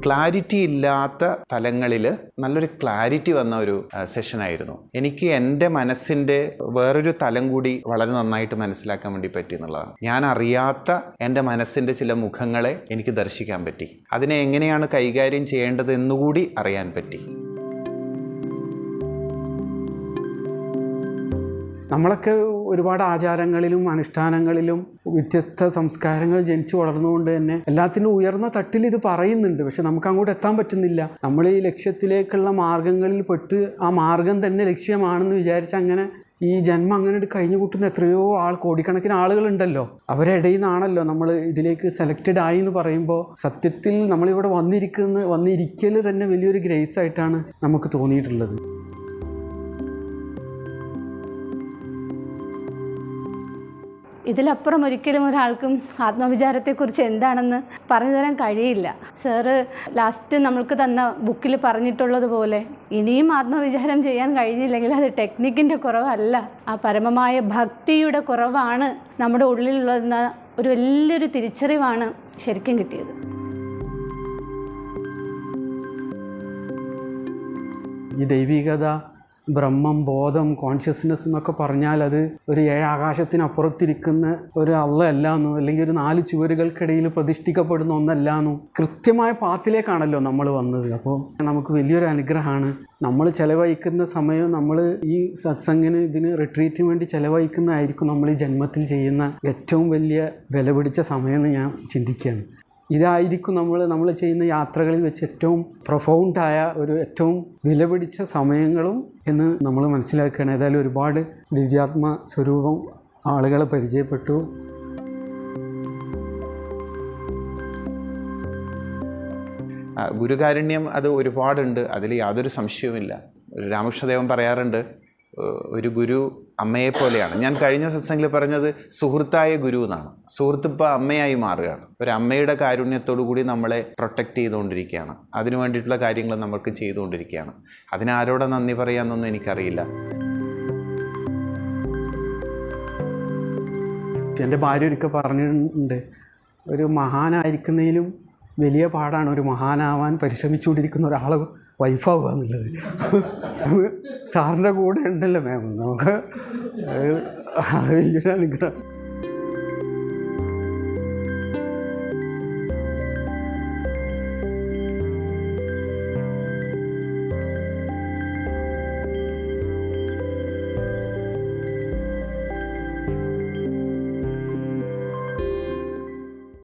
Clarity ഇല്ലാത്ത തലങ്ങളിൽ നല്ലൊരു ക്ലാരിറ്റി വന്ന ഒരു സെഷനായിരുന്നു. എനിക്ക് എൻ്റെ മനസ്സിൻ്റെ വേറൊരു തലം കൂടി വളരെ നന്നായിട്ട് മനസ്സിലാക്കാൻ വേണ്ടി പറ്റി എന്നുള്ളതാണ്. ഞാൻ അറിയാത്ത എൻ്റെ മനസ്സിൻ്റെ ചില മുഖങ്ങളെ എനിക്ക് ദർശിക്കാൻ പറ്റി. അതിനെ എങ്ങനെയാണ് കൈകാര്യം ചെയ്യേണ്ടത് എന്നുകൂടി അറിയാൻ പറ്റി. നമ്മളൊക്കെ ഒരുപാട് ആചാരങ്ങളിലും അനുഷ്ഠാനങ്ങളിലും വ്യത്യസ്ത സംസ്കാരങ്ങൾ ജനിച്ചു വളർന്നുകൊണ്ട് തന്നെ എല്ലാത്തിനും ഉയർന്ന തട്ടിൽ ഇത് പറയുന്നുണ്ട്. പക്ഷെ നമുക്ക് അങ്ങോട്ട് എത്താൻ പറ്റുന്നില്ല. നമ്മൾ ഈ ലക്ഷ്യത്തിലേക്കുള്ള മാർഗങ്ങളിൽ പെട്ട് ആ മാർഗം തന്നെ ലക്ഷ്യമാണെന്ന് വിചാരിച്ച് അങ്ങനെ ഈ ജന്മം അങ്ങനെ കഴിഞ്ഞു കൂട്ടുന്ന എത്രയോ കോടിക്കണക്കിന് ആളുകളുണ്ടല്ലോ. അവരുടെ ഇടയിൽ നിന്നാണല്ലോ നമ്മൾ ഇതിലേക്ക് സെലക്റ്റഡ് ആയി എന്ന് പറയുമ്പോൾ സത്യത്തിൽ നമ്മളിവിടെ വന്നിരിക്കൽ തന്നെ വലിയൊരു ഗ്രേസ് ആയിട്ടാണ് നമുക്ക് തോന്നിയിട്ടുള്ളത്. ഇതിലപ്പുറം ഒരിക്കലും ഒരാൾക്കും ആത്മവിചാരത്തെക്കുറിച്ച് എന്താണെന്ന് പറഞ്ഞു തരാൻ കഴിയില്ല. സാറ് ലാസ്റ്റ് നമ്മൾക്ക് തന്ന ബുക്കിൽ പറഞ്ഞിട്ടുള്ളതുപോലെ ഇനിയും ആത്മവിചാരം ചെയ്യാൻ കഴിഞ്ഞില്ലെങ്കിൽ അത് ടെക്നിക്കിൻ്റെ കുറവല്ല, ആ പരമമായ ഭക്തിയുടെ കുറവാണ് നമ്മുടെ ഉള്ളിലുള്ളതെന്ന ഒരു വലിയൊരു തിരിച്ചറിവാണ് ശരിക്കും കിട്ടിയത്. ഈ ദൈവികത, ബ്രഹ്മം, ബോധം, കോൺഷ്യസ്നെസ് എന്നൊക്കെ പറഞ്ഞാൽ അത് ഒരു 7 ആകാശത്തിനപ്പുറത്തിരിക്കുന്ന ഒരു അല്ലാന്നും അല്ലെങ്കിൽ ഒരു 4 ചുവരുകൾക്കിടയിൽ പ്രതിഷ്ഠിക്കപ്പെടുന്ന ഒന്നല്ലാന്നും കൃത്യമായ പാത്തിലേക്കാണല്ലോ നമ്മൾ വന്നത്. അപ്പോൾ നമുക്ക് വലിയൊരു അനുഗ്രഹമാണ്. നമ്മൾ ചിലവഴിക്കുന്ന സമയം നമ്മൾ ഈ സത്സംഗിന് ഇതിന് റിട്രീറ്റിന് വേണ്ടി ചിലവഴിക്കുന്നതായിരിക്കും നമ്മൾ ഈ ജന്മത്തിൽ ചെയ്യുന്ന ഏറ്റവും വലിയ വില പിടിച്ച സമയമെന്ന് ഞാൻ ചിന്തിക്കുകയാണ്. ഇതായിരിക്കും നമ്മൾ ചെയ്യുന്ന യാത്രകളിൽ വെച്ച് ഏറ്റവും പ്രൊഫൗണ്ടായ ഏറ്റവും വിലപിടിച്ച സമയങ്ങളും എന്ന് നമ്മൾ മനസ്സിലാക്കുകയാണ്. ഏതായാലും ഒരുപാട് ദിവ്യാത്മ സ്വരൂപം ആളുകളെ പരിചയപ്പെട്ടു. ഗുരുകാരുണ്യം അത് ഒരുപാടുണ്ട്, അതിൽ യാതൊരു സംശയവുമില്ല. രാമകൃഷ്ണദേവൻ പറയാറുണ്ട്, ഒരു ഗുരു അമ്മയെ പോലെയാണ്. ഞാൻ കഴിഞ്ഞ സത്സംഗത്തിൽ പറഞ്ഞത് സുഹൃത്തായ ഗുരു എന്നാണ്. സുഹൃത്ത് ഇപ്പോൾ അമ്മയായി മാറുകയാണ്. ഒരു അമ്മയുടെ കാരുണ്യത്തോടു കൂടി നമ്മളെ പ്രൊട്ടക്റ്റ് ചെയ്തുകൊണ്ടിരിക്കുകയാണ്. അതിനു വേണ്ടിയിട്ടുള്ള കാര്യങ്ങൾ നമുക്ക് ചെയ്തുകൊണ്ടിരിക്കുകയാണ്. അതിനാരോടെ നന്ദി പറയാമെന്നൊന്നും എനിക്കറിയില്ല. എൻ്റെ ഭാര്യ ഒരിക്കൽ പറഞ്ഞിട്ടുണ്ട്, ഒരു മഹാനായിരിക്കുന്നതിലും വലിയ പാടാണ് ഒരു മഹാനാവാൻ പരിശ്രമിച്ചുകൊണ്ടിരിക്കുന്ന ഒരാളെ വൈഫാവുക എന്നുള്ളത്. സാറിൻ്റെ കൂടെ ഉണ്ടല്ലോ മാം, നമുക്ക് അത് വലിയൊരു അനുഗ്രഹം.